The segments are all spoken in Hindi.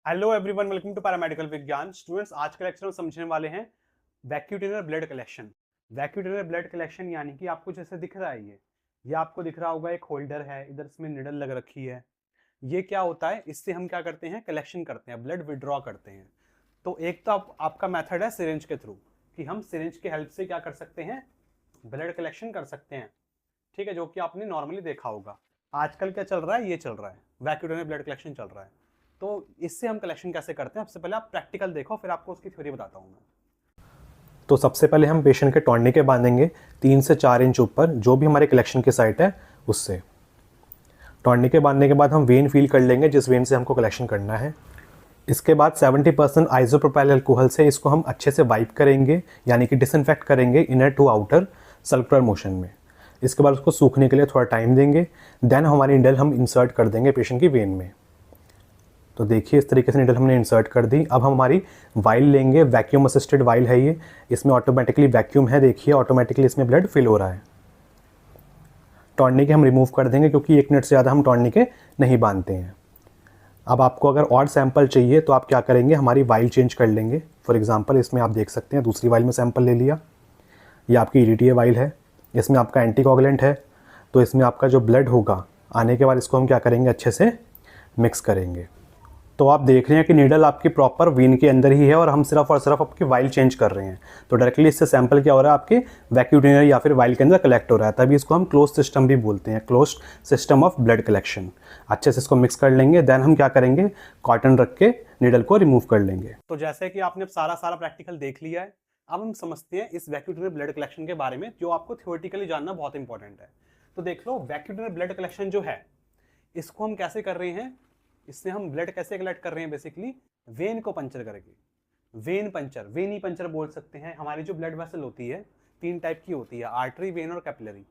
Hello everyone, welcome to paramedical विज्ञान। स्टूडेंट्स, आज के लेक्चर में समझने वाले हैं vacutainer blood collection. Vacutainer blood collection यानी कि आपको जैसे दिख रहा है ये आपको दिख रहा होगा, एक होल्डर है, इधर इसमें निडल लग रखी है। ये क्या होता है, इससे हम क्या करते हैं, कलेक्शन करते हैं, ब्लड विड्रॉ करते हैं। तो एक तो आपका मेथड है सिरिंज के थ्रू, कि हम सिरिंज की हेल्प से क्या कर सकते हैं, ब्लड कलेक्शन कर सकते हैं। ठीक है, जो कि आपने नॉर्मली देखा होगा। आजकल क्या चल रहा है, ये चल रहा है, वैक्यूटेनर ब्लड कलेक्शन चल रहा है। तो इससे हम कलेक्शन कैसे करते हैं, सबसे पहले आप प्रैक्टिकल देखो, फिर आपको उसकी थ्योरी बताता हूँ मैं। तो सबसे पहले हम पेशेंट के टॉर्निके बांधेंगे 3 से 4 इंच ऊपर, जो भी हमारे कलेक्शन की साइट है उससे। टॉर्निके बांधने के बाद हम वेन फील कर लेंगे जिस वेन से हमको कलेक्शन करना है। इसके बाद 70% आइसोप्रोपाइल अल्कोहल से इसको हम अच्छे से वाइप करेंगे, यानी कि डिसइंफेक्ट करेंगे inner to outer circular motion में। इसके बाद उसको सूखने के लिए थोड़ा टाइम देंगे। देन हमारी निडल हम इंसर्ट कर देंगे पेशेंट की वेन में। तो देखिए इस तरीके से निडल हमने इंसर्ट कर दी। अब हम हमारी वाइल लेंगे, वैक्यूम असिस्टेड वाइल है ये, इसमें ऑटोमेटिकली वैक्यूम है, देखिए ऑटोमेटिकली इसमें ब्लड फिल हो रहा है। टॉर्निके हम रिमूव कर देंगे क्योंकि 1 मिनट से ज़्यादा हम टॉर्निके नहीं बांधते हैं। अब आपको अगर और सैंपल चाहिए तो आप क्या करेंगे, हमारी वाइल चेंज कर लेंगे। फॉर एग्जांपल इसमें आप देख सकते हैं दूसरी वाइल में सैंपल ले लिया। ये आपकी EDTA वाइल है, इसमें आपका एंटीकोगुलेंट है। तो इसमें आपका जो ब्लड होगा आने के बाद इसको हम क्या करेंगे, अच्छे से मिक्स करेंगे। तो आप देख रहे हैं कि नीडल आपकी प्रॉपर वेन के अंदर ही है और हम सिर्फ और सिर्फ आपकी वाइल चेंज कर रहे हैं। तो डायरेक्टली इससे सैंपल क्या हो रहा है, आपके वैक्यूटेनर या फिर वाइल के अंदर कलेक्ट हो रहा है। तभी इसको हम क्लोज सिस्टम भी बोलते हैं, close system of blood collection. अच्छे से इसको मिक्स कर लेंगे। देन हम क्या करेंगे, कॉटन रख के नीडल को रिमूव कर लेंगे। तो जैसे कि आपने सारा प्रैक्टिकल देख लिया है, अब हम समझते हैं इस वैक्यूटेनर ब्लड कलेक्शन के बारे में, जो आपको थ्योरेटिकली जानना बहुत इंपॉर्टेंट है। तो देख लो, वैक्यूटेनर ब्लड कलेक्शन जो है, इसको हम कैसे कर रहे हैं, इससे हम ब्लड कैसे कलेक्ट कर रहे हैं, बेसिकली वेन को पंचर करके। वेन पंचर, वेनी पंचर बोल सकते हैं। हमारी जो ब्लड वेसल होती है 3 टाइप की होती है, आर्टरी, वेन और कैपिलरी।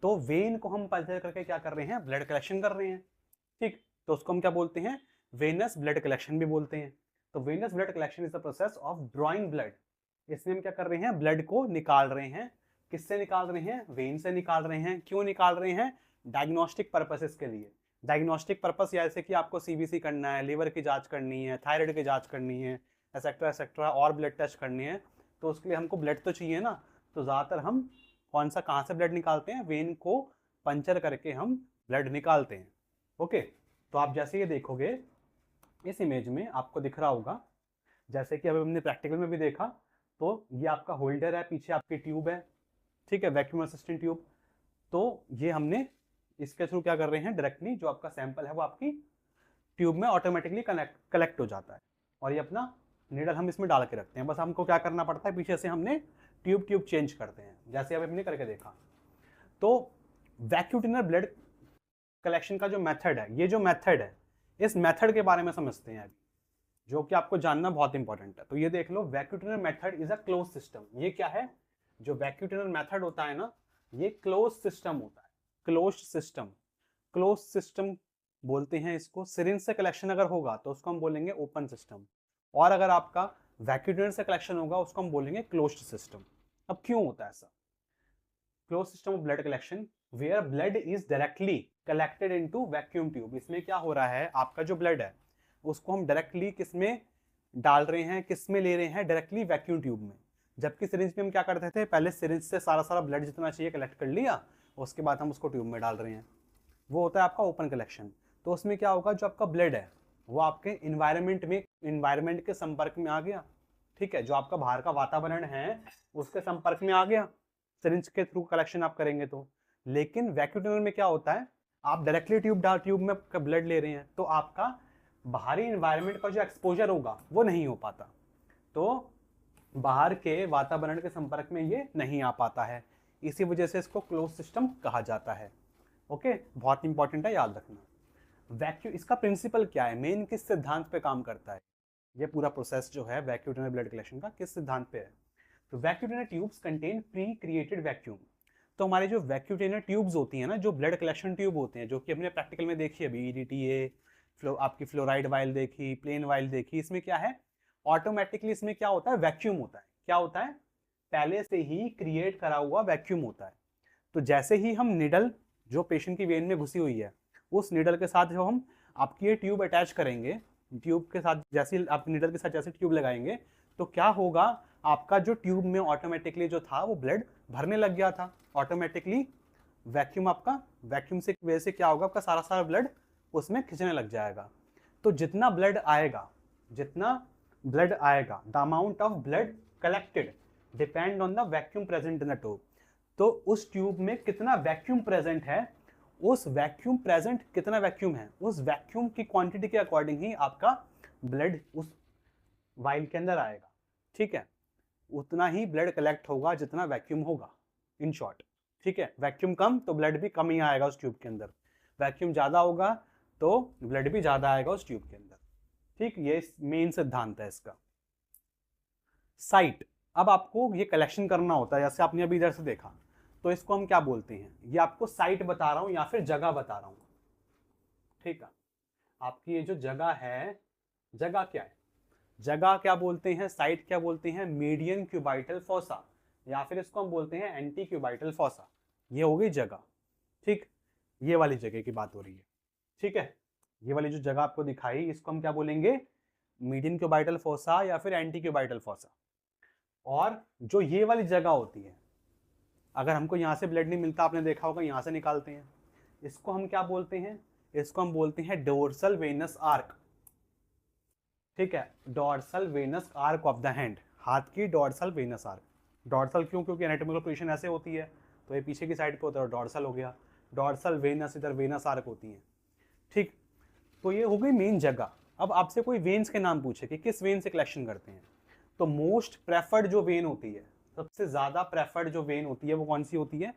तो वेन को हम पंचर करके क्या कर रहे हैं, ब्लड कलेक्शन कर रहे हैं। ठीक, तो उसको हम क्या बोलते हैं, वेनस ब्लड कलेक्शन भी बोलते हैं। तो venous blood collection is the process of drawing blood. इसमें हम क्या कर रहे हैं, ब्लड को निकाल रहे हैं। किससे निकाल रहे हैं, वेन से निकाल रहे हैं। क्यों निकाल रहे हैं, डायग्नोस्टिक पर्पसेस के लिए। डायग्नोस्टिक पर्पस जैसे कि आपको CBC करना है, लीवर की जांच करनी है, थायराइड की जांच करनी है, एक्सेट्रा एक्सेट्रा, और ब्लड टेस्ट करनी है। तो उसके लिए हमको ब्लड तो चाहिए ना। तो ज़्यादातर हम कहाँ से ब्लड निकालते हैं, वेन को पंचर करके हम ब्लड निकालते हैं। ओके, तो आप जैसे ये देखोगे इस इमेज में आपको दिख रहा होगा, जैसे कि अभी हमने प्रैक्टिकल में भी देखा, तो ये आपका होल्डर है, पीछे आपकी ट्यूब है। ठीक है, वैक्यूम असिस्टेंट ट्यूब। तो ये हमने इसके थ्रू क्या कर रहे हैं, डायरेक्टली जो आपका सैंपल है वो आपकी ट्यूब में ऑटोमेटिकली कलेक्ट हो जाता है। और ये अपना नीडल हम इसमें डाल के रखते हैं। बस हमको क्या करना पड़ता है, पीछे से हमने ट्यूब चेंज करते हैं, जैसे अभी हमने करके देखा। तो वैक्यूटेनर ब्लड कलेक्शन का जो मेथड है, ये जो मेथड है, इस मेथड के बारे में समझते हैं अभी, जो कि आपको जानना बहुत इंपॉर्टेंट है। तो ये देख लो, vacutainer method is a close system. ये क्या है, जो वैक्यूटेनर मेथड होता है ना, ये क्लोज सिस्टम होता है। क्लोज्ड सिस्टम, क्लोज सिस्टम बोलते हैं इसको। सिरिंज से कलेक्शन अगर होगा तो उसको हम बोलेंगे ओपन सिस्टम, और अगर आपका वैक्यूटेनर से कलेक्शन होगा उसको हम बोलेंगे क्लोज्ड सिस्टम। अब क्यों होता है ऐसा, close system of blood collection where blood is directly collected into vacuum tube. इसमें क्या हो रहा है, आपका जो ब्लड है उसको हम डायरेक्टली किसमें डाल रहे हैं, किसमें ले रहे हैं, डायरेक्टली वैक्यूम ट्यूब में। जबकि सिरिंज में हम क्या करते थे, पहले सिरिंज से सारा ब्लड जितना चाहिए कलेक्ट कर लिया, उसके बाद हम उसको ट्यूब में डाल रहे हैं। वो होता है आपका ओपन कलेक्शन। तो उसमें क्या होगा, जो आपका ब्लड है वो आपके इन्वायरमेंट के संपर्क में आ गया। ठीक है, जो आपका बाहर का वातावरण है उसके संपर्क में आ गया, सिरिंज के थ्रू कलेक्शन आप करेंगे तो। लेकिन वैक्यूटेनर में क्या होता है, आप डायरेक्टली ट्यूब में ब्लड ले रहे हैं, तो आपका बाहरी इन्वायरमेंट का जो एक्सपोजर होगा वो नहीं हो पाता। तो बाहर के वातावरण के संपर्क में ये नहीं आ पाता है, इसी वजह से इसको क्लोज सिस्टम कहा जाता है। ओके, बहुत इंपॉर्टेंट है, याद रखना। वैक्यूम, इसका प्रिंसिपल क्या है, मेन किस सिद्धांत पे काम करता है, ये पूरा प्रोसेस जो है वैक्यूटेनर ब्लड कलेक्शन का किस सिद्धांत पे है। तो vacutainer tubes contain pre created vacuum. तो हमारे जो वैक्यूटेनर ट्यूब्स होती हैं ना, जो ब्लड कलेक्शन ट्यूब होते हैं, जो कि हमने प्रैक्टिकल में देखी अभी, EDTA, आपकी फ्लोराइड वाइल देखी, प्लेन वाइल देखी, इसमें क्या है, ऑटोमेटिकली इसमें क्या होता है, वैक्यूम होता है। क्या होता है, पहले से ही क्रिएट करा हुआ वैक्यूम होता है। तो जैसे ही हम निडल जो पेशेंट की वेन में घुसी हुई है, उस निडल के साथ जो हम आपकी ये ट्यूब अटैच करेंगे, ट्यूब के साथ जैसे आप नीडल के साथ जैसे ट्यूब लगाएंगे तो क्या होगा, आपका जो ट्यूब में ऑटोमेटिकली जो था वो ब्लड भरने लग गया था ऑटोमेटिकली। वैक्यूम आपका, वैक्यूम से वजह से क्या होगा, आपका सारा सारा ब्लड उसमें खिंचने लग जाएगा। तो जितना ब्लड आएगा, जितना ब्लड आएगा, the amount of blood collected depend on the vacuum present in the tube. तो उस ट्यूब में कितना वैक्यूम प्रेजेंट है, उस वैक्यूम प्रेजेंट कितना वैक्यूम है, उस वैक्यूम की क्वांटिटी के अकॉर्डिंग ही आपका ब्लड उस वाइल के अंदर आएगा। ठीक है, उतना ही ब्लड कलेक्ट होगा जितना वैक्यूम होगा, इन शॉर्ट। ठीक है, वैक्यूम कम तो ब्लड भी कम ही आएगा उस ट्यूब के अंदर, वैक्यूम ज़्यादा होगा तो ब्लड भी ज़्यादा आएगा उस ट्यूब के अंदर। ठीक, ये मेन सिद्धांत है इसका। साइट, अब आपको ये कलेक्शन करना होता है, जैसे आपने अभी इधर से देखा तो इसको हम क्या बोलते हैं, ये आपको साइट बता रहा हूँ या फिर जगह बता रहा हूँ। ठीक है, आपकी ये जो जगह है, जगह क्या है, जगह क्या बोलते हैं, साइट क्या बोलते हैं, मीडियन क्यूबाइटल फोसा, या फिर इसको हम बोलते हैं एंटी क्यूबाइटल फोसा। ये हो गई जगह। ठीक, ये वाली जगह की बात हो रही है। ठीक है, ये वाली जो जगह आपको दिखाई इसको हम क्या बोलेंगे, मीडियन क्यूबाइटल फोसा या फिर एंटी क्यूबाइटल फोसा। और जो ये वाली जगह होती है, अगर हमको यहाँ से ब्लड नहीं मिलता, आपने देखा होगा यहाँ से निकालते हैं, इसको हम क्या बोलते हैं, इसको हम बोलते हैं डोर्सल वेनस आर्क। ठीक है, dorsal venous arch of the hand, हाथ की डोर्सल वेनस आर्क। डोर्सल क्यों, क्योंकि एनाटॉमिकल पोजीशन ऐसे होती है, तो ये पीछे की साइड पे होता है, डोर्सल हो गया। डोर्सल वेनस, इधर वेनस आर्क होती है। ठीक, तो ये हो गई मेन जगह। अब आपसे कोई वेन्स के नाम पूछे कि किस वेन से कलेक्शन करते हैं, तो मोस्ट प्रेफर्ड जो वेन होती है, सबसे ज़्यादा प्रेफर्ड जो वेन होती है वो कौन सी होती है,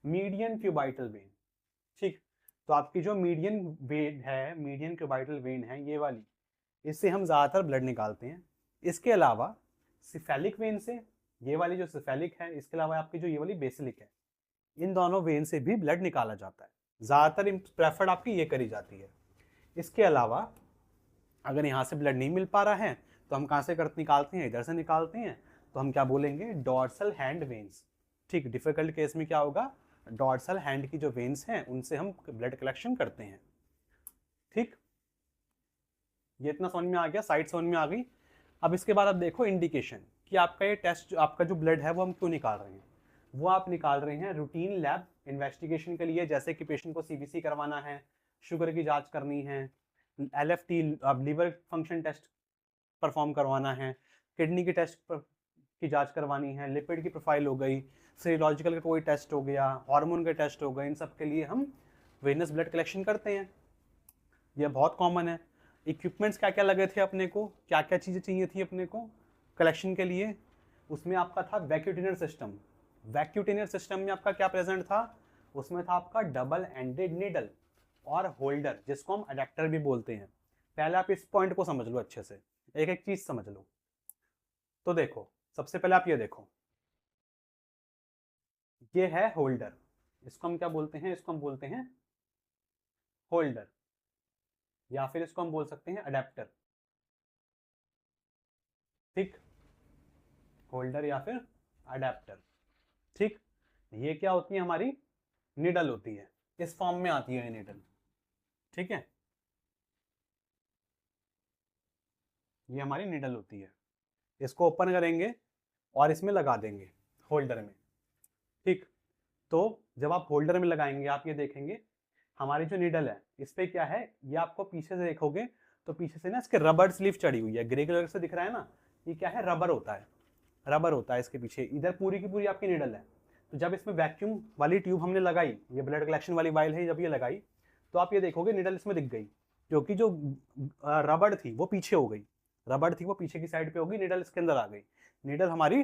मीडियन क्यूबाइटल वेन। ठीक, तो आपकी जो मीडियन वेन है, मीडियन क्यूबाइटल वेन है ये वाली, इससे हम ज़्यादातर ब्लड निकालते हैं। इसके अलावा सिफेलिक वेन से, ये वाली जो सिफेलिक है, इसके अलावा आपकी जो ये वाली बेसिलिक है, इन दोनों वेन से भी ब्लड निकाला जाता है। ज़्यादातर प्रेफर्ड आपकी ये करी जाती है। इसके अलावा अगर यहाँ से ब्लड नहीं मिल पा रहा है तो हम कहाँ से निकालते हैं, इधर से निकालते हैं, तो हम क्या बोलेंगे, डॉर्सल हैंड वेन्स। ठीक, डिफिकल्ट केस में क्या होगा, डॉर्सल हैंड की जो वेन्स हैं उनसे हम ब्लड कलेक्शन करते हैं। ठीक, ये इतना समझ में आ गया, साइड समझ में आ गई। अब इसके बाद आप देखो इंडिकेशन कि आपका ये टेस्ट, आपका जो ब्लड है वो हम क्यों निकाल रहे हैं। वो आप निकाल रहे हैं रूटीन लैब इन्वेस्टिगेशन के लिए, जैसे कि पेशेंट को सीबीसी करवाना है, शुगर की जांच करनी है, LFT liver function test perform करवाना है, किडनी की टेस्ट की जांच करवानी है, लिपिड की प्रोफाइल हो गई, सीरोलॉजिकल का कोई टेस्ट हो गया, हार्मोन के टेस्ट हो गए, इन सब के लिए हम वेनस ब्लड कलेक्शन करते हैं। यह बहुत कॉमन है। इक्विपमेंट्स क्या क्या लगे थे अपने को, क्या क्या चीज़ें चाहिए थी अपने को कलेक्शन के लिए, उसमें आपका था वैक्यूटिनर सिस्टम। वैक्यूटिनर सिस्टम में आपका क्या प्रेजेंट था, उसमें था आपका डबल एंडेड नीडल और होल्डर, जिसको हम अडेप्टर भी बोलते हैं। पहले आप इस पॉइंट को समझ लो अच्छे से, एक एक चीज समझ लो। तो देखो, सबसे पहले आप ये देखो, ये है होल्डर, इसको हम क्या बोलते हैं, इसको हम बोलते हैं होल्डर, या फिर इसको हम बोल सकते हैं अडेप्टर। ठीक, होल्डर या फिर अडेप्टर। ठीक, ये क्या होती है, हमारी निडल होती है, इस फॉर्म में आती है ये निडल। ठीक है, ये हमारी निडल होती है, इसको ओपन करेंगे और इसमें लगा देंगे होल्डर में। ठीक, तो जब आप होल्डर में लगाएंगे आप ये देखेंगे हमारी जो निडल है इस पे क्या है, ये आपको पीछे से देखोगे तो पीछे से ना इसके रबर स्लीव चढ़ी हुई है, ग्रे कलर से दिख रहा है ना, ये क्या है, रबर होता है, रबर होता है इसके पीछे। इधर पूरी की पूरी आपकी निडल है। तो जब इसमें वैक्यूम वाली ट्यूब हमने लगाई, ये ब्लड कलेक्शन वाली वाइल है, जब ये लगाई तो आप ये देखोगे निडल इसमें दिख गई, क्योंकि जो रबड़ थी वो पीछे हो गई, रबड़ थी वो पीछे की साइड पे होगी, निडल इसके अंदर आ गई, निडल हमारी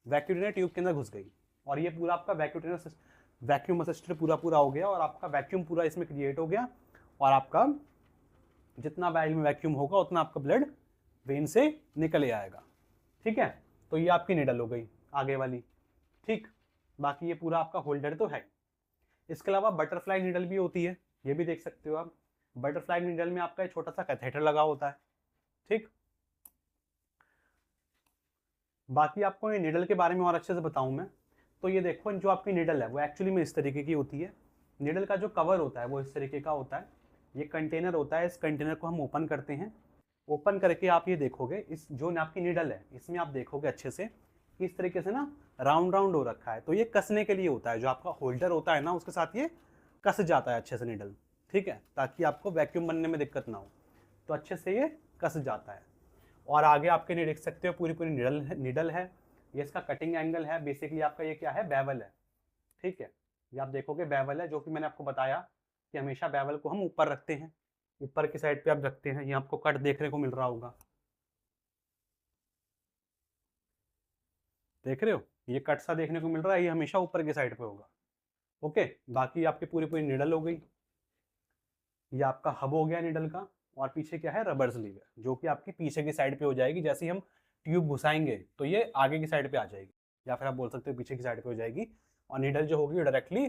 वैक्यूटिनर ट्यूब के अंदर घुस गई, और ये पूरा आपका वैक्यूम असिस्टेड पूरा हो गया, और आपका वैक्यूम पूरा इसमें क्रिएट हो गया, और आपका जितना वाइल में वैक्यूम होगा उतना आपका ब्लड वेन से निकल आएगा। ठीक है, तो ये आपकी निडल हो गई आगे वाली। ठीक, बाकी ये पूरा आपका होल्डर तो है। इसके अलावा बटरफ्लाई निडल भी होती है, ये भी देख सकते हो आप। बटरफ्लाई निडल में आपका एक छोटा सा कैथेटर लगा होता है। ठीक, बाकी आपको ये निडल के बारे में और अच्छे से बताऊं मैं, तो ये देखो जो आपकी निडल है वो एक्चुअली में इस तरीके की होती है। निडल का जो कवर होता है वो इस तरीके का होता है, ये कंटेनर होता है, इस कंटेनर को हम ओपन करते हैं, ओपन करके आप ये देखोगे, इस जो आपकी नीडल है इसमें आप देखोगे अच्छे से कि इस तरीके से ना राउंड राउंड हो रखा है, तो ये कसने के लिए होता है, जो आपका होल्डर होता है ना उसके साथ ये कस जाता है अच्छे से नीडल, ठीक है, ताकि आपको वैक्यूम बनने में दिक्कत ना हो, तो अच्छे से ये कस जाता है। और आगे आपके नहीं देख सकते हो पूरी पूरी नीडल है, ये इसका कटिंग एंगल है, बेसिकली आपका ये क्या है, बेवल है, ठीक है, ये आप देखोगे बेवल है, जो कि मैंने आपको बताया कि हमेशा बेवल को हम ऊपर रखते हैं, ऊपर की साइड पे आप रखते हैं, ये आपको कट देखने को मिल रहा होगा, देख रहे हो, ये कट सा देखने को मिल रहा है, ये हमेशा ऊपर की साइड पे होगा। ओके, बाकी आपकी पूरी पूरी निडल हो गई, ये आपका हब हो गया निडल का, और पीछे क्या है, रबर स्लीव है, जो कि आपकी पीछे की साइड पे हो जाएगी, जैसे ही हम ट्यूब घुसाएंगे तो ये आगे की साइड पे आ जाएगी, या फिर आप बोल सकते हो पीछे की साइड पे हो जाएगी, और निडल जो होगी डायरेक्टली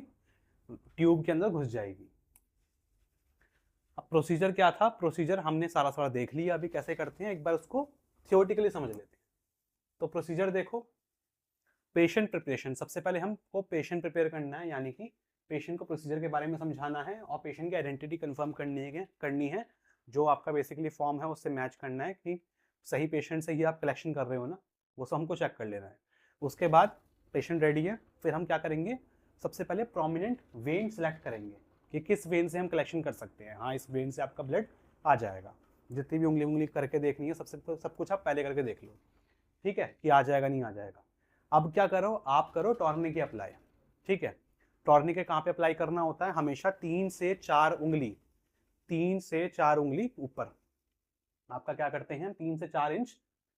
ट्यूब के अंदर घुस जाएगी। अब प्रोसीजर क्या था, प्रोसीजर हमने सारा सारा देख लिया, अभी कैसे करते हैं एक बार उसको थियोरेटिकली समझ लेते हैं। तो प्रोसीजर देखो, पेशेंट प्रिपरेशन, सबसे पहले हमको पेशेंट प्रिपेयर करना है, यानी कि पेशेंट को प्रोसीजर के बारे में समझाना है और पेशेंट की आइडेंटिटी कंफर्म करनी है, जो आपका बेसिकली फॉर्म है उससे मैच करना है कि सही पेशेंट से ही आप कलेक्शन कर रहे हो ना, वो सब हमको चेक कर लेना है। उसके बाद पेशेंट रेडी है, फिर हम क्या करेंगे, सबसे पहले प्रोमिनेंट वेन सेलेक्ट करेंगे कि किस वेन से हम कलेक्शन कर सकते हैं, हाँ इस वेन से आपका ब्लड आ जाएगा, जितनी भी उंगली करके देखनी है सबसे सब कुछ आप पहले करके देख लो, ठीक है, कि आ जाएगा नहीं आ जाएगा। अब क्या करो, आप करो टॉर्निके अप्लाई, ठीक है, टॉर्निके कहाँ पे अप्लाई करना होता है, हमेशा 3 से 4 उंगली, 3 से 4 उंगली ऊपर आपका क्या करते हैं, 3 से 4 इंच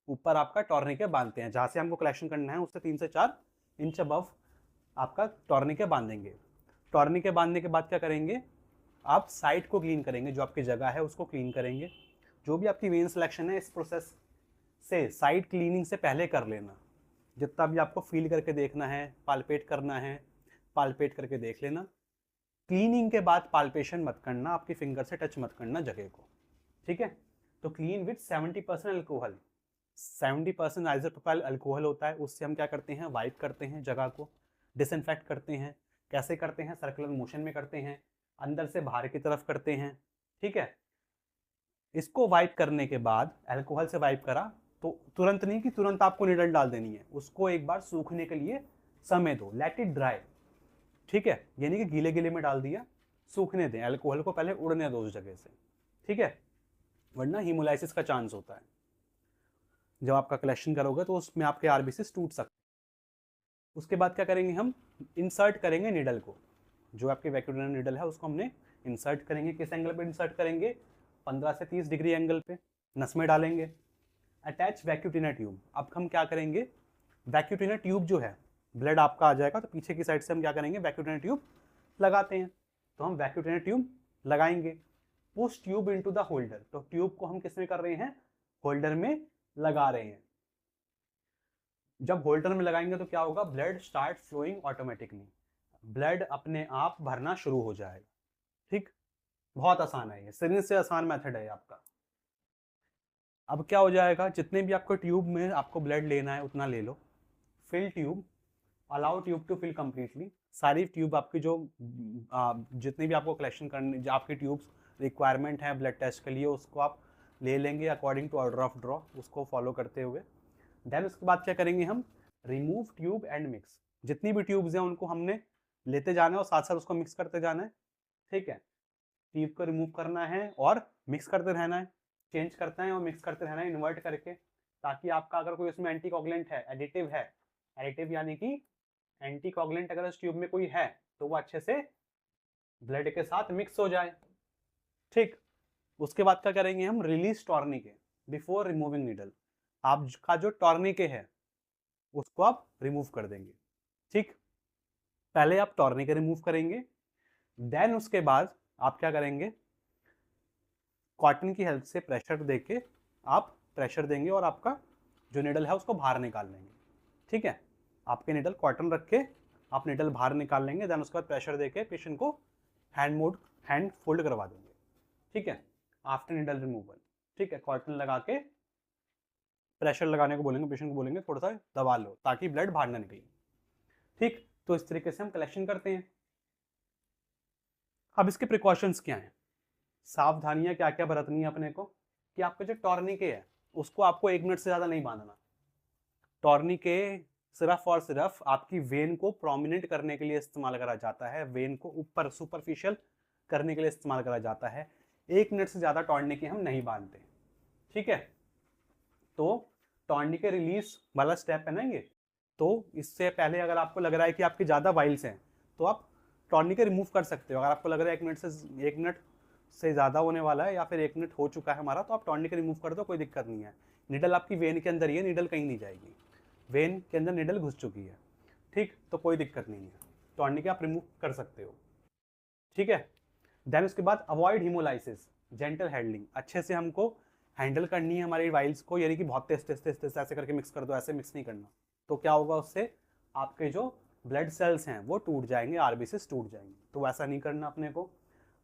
ऊपर आपका टॉर्निके बांधते हैं, जहाँ से हमको कलेक्शन करना है उससे 3 से 4 इंच अबव आपका टॉर्निके बांधेंगे। टॉर्निके बांधने के बाद क्या करेंगे, आप साइट को क्लीन करेंगे, जो आपकी जगह है उसको क्लीन करेंगे, जो भी आपकी वेन सिलेक्शन है इस प्रोसेस से साइट क्लीनिंग से पहले कर लेना, जितना भी आपको फील करके देखना है, पाल्पेट करना है, पाल्पेट करके देख लेना। क्लीनिंग के बाद पाल्पेशन मत करना, आपकी फिंगर से टच मत करना जगह को, ठीक है। तो clean with 70% alcohol, 70% isopropyl alcohol होता है, उससे हम क्या करते हैं, वाइप करते हैं जगह को, डिसइंफेक्ट करते हैं। कैसे करते हैं, सर्कुलर मोशन में करते हैं, अंदर से बाहर की तरफ करते हैं, ठीक है। इसको वाइप करने के बाद, अल्कोहल से वाइप करा तो तुरंत नहीं कि तुरंत आपको नीडल डाल देनी है, उसको एक बार सूखने के लिए समय दो, लेट इट ड्राई, ठीक है, यानी कि गीले गीले में डाल दिया, सूखने दें, अल्कोहल को पहले उड़ने दो उस जगह से, ठीक है, वरना हीमोलाइसिस का चांस होता है, जब आपका कलेक्शन करोगे तो उसमें आपके आरबीसी टूट सकते हैं। उसके बाद क्या करेंगे, हम इंसर्ट करेंगे नीडल को, जो आपके वैक्यूम नीडल है उसको हमने इंसर्ट करेंगे, किस एंगल पे इंसर्ट करेंगे, 15 से 30 डिग्री एंगल पे नस में डालेंगे। अटैच वैक्यूटिनर ट्यूब, अब हम क्या करेंगे, वैक्यूटिनर ट्यूब जो है, ब्लड आपका आ जाएगा तो पीछे की साइड से हम क्या करेंगे, वैक्यूटिनर ट्यूब लगाते हैं, तो हम वैक्यूटिनर ट्यूब लगाएंगे। Push tube into the holder, तो ट्यूब को हम किस में कर रहे हैं, होल्डर में लगा रहे हैं। जब होल्डर में लगाएंगे तो क्या होगा, blood start flowing automatically, blood अपने आप भरना शुरू हो जाएगा, ठीक, बहुत आसान है ये, सिरिंज से आसान मेथड है आपका। अब क्या हो जाएगा, जितने भी आपको ट्यूब में आपको ब्लड लेना है उतना ले लो, fill tube, allow tube to fill completely, सारी ट्यूब आपकी जो जितनी भी आपको कलेक्शन करनी, जो आपकी ट्यूब्स रिक्वायरमेंट है ब्लड टेस्ट के लिए, उसको आप ले लेंगे according to order of draw, उसको फॉलो करते हुए। देन उसके बाद क्या करेंगे हम, रिमूव ट्यूब एंड मिक्स, जितनी भी ट्यूब्स हैं उनको हमने लेते जाना है और साथ साथ उसको मिक्स करते जाना है, ठीक है, ट्यूब को रिमूव करना है और मिक्स करते रहना है, चेंज करते हैं और मिक्स करते रहना है इन्वर्ट करके, ताकि आपका अगर कोई उसमें एंटीकोगुलेंट है, एडिटिव है, एडिटिव यानी कि एंटीकोगुलेंट अगर उस ट्यूब में कोई है तो वो अच्छे से ब्लड के साथ मिक्स हो जाए, ठीक। उसके बाद क्या करेंगे हम, रिलीज टॉर्निके बिफोर रिमूविंग नीडल, आपका जो टॉर्निके है उसको आप रिमूव कर देंगे, ठीक, पहले आप टॉर्निके रिमूव करेंगे, देन उसके बाद आप क्या करेंगे, कॉटन की हेल्प से प्रेशर देके आप प्रेशर देंगे और आपका जो निडल है उसको बाहर निकाल लेंगे, ठीक है, आपके निडल कॉटन रख के आप निडल बाहर निकाल लेंगे, देन उसके बाद प्रेशर देके पेशेंट को हैंड फोल्ड करवा देंगे, ठीक है, आफ्टर निडल रिमूवल, ठीक है, कॉटन लगा के प्रेशर लगाने को बोलेंगे, पेशेंट को बोलेंगे थोड़ा सा दबा लो ताकि ब्लड बाहर ना निकले, ठीक। तो इस तरीके से हम कलेक्शन करते हैं। अब इसके प्रिकॉशंस क्या हैं, सावधानियां क्या क्या बरतनी है अपने को, कि आपका जो टॉर्निके है उसको आपको 1 मिनट से ज़्यादा नहीं बांधना। टॉर्निके सिर्फ और सिर्फ आपकी वेन को प्रोमिनेंट करने के लिए इस्तेमाल करा जाता है, वेन को ऊपर सुपरफिशियल करने के लिए इस्तेमाल करा जाता है। 1 मिनट से ज़्यादा टॉर्निके हम नहीं बांधते, ठीक है। तो टॉर्निके रिलीज वाला स्टेप है ना ये। तो इससे पहले अगर आपको लग रहा है कि आपके ज़्यादा वाइल्स हैं तो आप टॉर्निके रिमूव कर सकते हो। अगर आपको लग रहा है 1 मिनट से ज़्यादा होने वाला है या फिर 1 मिनट हो चुका है हमारा, तो आप टॉर्निके रिमूव कर दो, कोई दिक्कत नहीं है। निडल आपकी वेन के अंदर ही है, निडल कहीं नहीं जाएगी, वेन के अंदर निडल घुस चुकी है, ठीक, तो कोई दिक्कत नहीं है, टॉर्निके आप रिमूव कर सकते हो, ठीक है। देन उसके बाद अवॉइड हीमोलाइसिस, जेंटल हैंडलिंग, अच्छे से हमको हैंडल करनी है हमारी वाइल्स को, यानी कि बहुत तेज तेज तेज तेज ऐसे करके मिक्स कर दो, ऐसे मिक्स नहीं करना। तो क्या होगा उससे, आपके जो ब्लड सेल्स हैं वो टूट जाएंगे, आरबीसीज टूट जाएंगे, तो वैसा नहीं करना अपने को।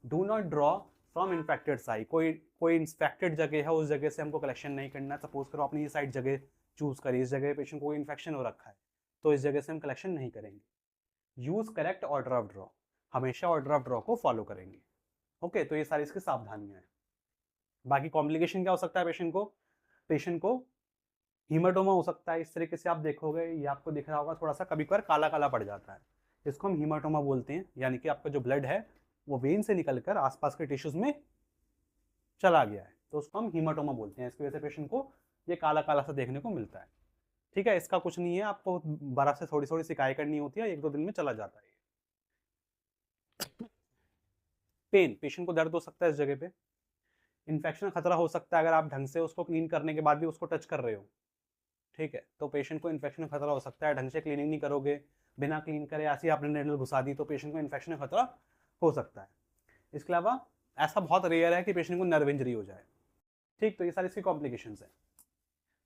Do not draw from infected side, कोई इंफेक्टेड जगह है उस जगह से हमको कलेक्शन नहीं करना। सपोज करो अपनी ये साइड जगह चूज करी, इस जगह पेशेंट को कोई इन्फेक्शन हो रखा है तो इस जगह से हम कलेक्शन नहीं करेंगे। Use correct order of draw, हमेशा ऑर्डर ऑफ ड्रॉ को फॉलो करेंगे, ओके। तो ये सारी इसकी सावधानियां हैं। बाकी कॉम्प्लिकेशन क्या हो सकता है पेशेंट को हीमाटोमा हो सकता है। इस तरीके से आप देखोगे, ये आपको दिख रहा होगा थोड़ा सा, कभी कभार काला काला पड़ जाता है, इसको हम हीमाटोमा बोलते हैं, यानी कि आपका जो ब्लड है वो वेन से निकलकर आसपास के टिश्यूज में चला गया है, तो उसको हम हीमाटोमा बोलते हैं। इसकी वजह से पेशेंट को ये काला काला सा देखने को मिलता है, ठीक है। इसका कुछ नहीं है, आपको बर्फ से थोड़ी थोड़ी सिकाई करनी होती है, 1-2 दिन में चला जाता है। पेन, पेशेंट को दर्द हो सकता है इस जगह पे, इन्फेक्शन खतरा हो सकता है अगर आप ढंग से उसको क्लीन करने के बाद भी उसको टच कर रहे हो, ठीक है। तो पेशेंट को इन्फेक्शन खतरा हो सकता है, ढंग से क्लीनिंग नहीं करोगे, बिना क्लीन करे ऐसे ही आपने नेडल घुसा दी तो पेशेंट को इन्फेक्शन खतरा हो सकता है। इसके अलावा ऐसा बहुत रेयर है कि पेशेंट को नर्व इंजरी हो जाए, ठीक। तो ये सारी इसकी कॉम्प्लिकेशंस है।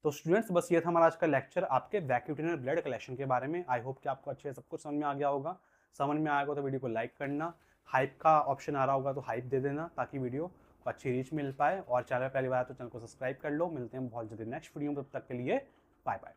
तो स्टूडेंट्स बस ये था हमारा आज का लेक्चर आपके वैक्यूटिनल ब्लड कलेक्शन के बारे में। आई होप कि आपको अच्छे सब कुछ समझ में आ गया होगा। समझ में आएगा तो वीडियो को लाइक करना, हाइप का ऑप्शन आ रहा होगा तो हाइप दे देना ताकि वीडियो को अच्छी रीच मिल पाए, और चैनल पहली बार तो चैनल को सब्सक्राइब कर लो। मिलते हैं बहुत जल्दी नेक्स्ट वीडियो में, तब तक के लिए बाय बाय।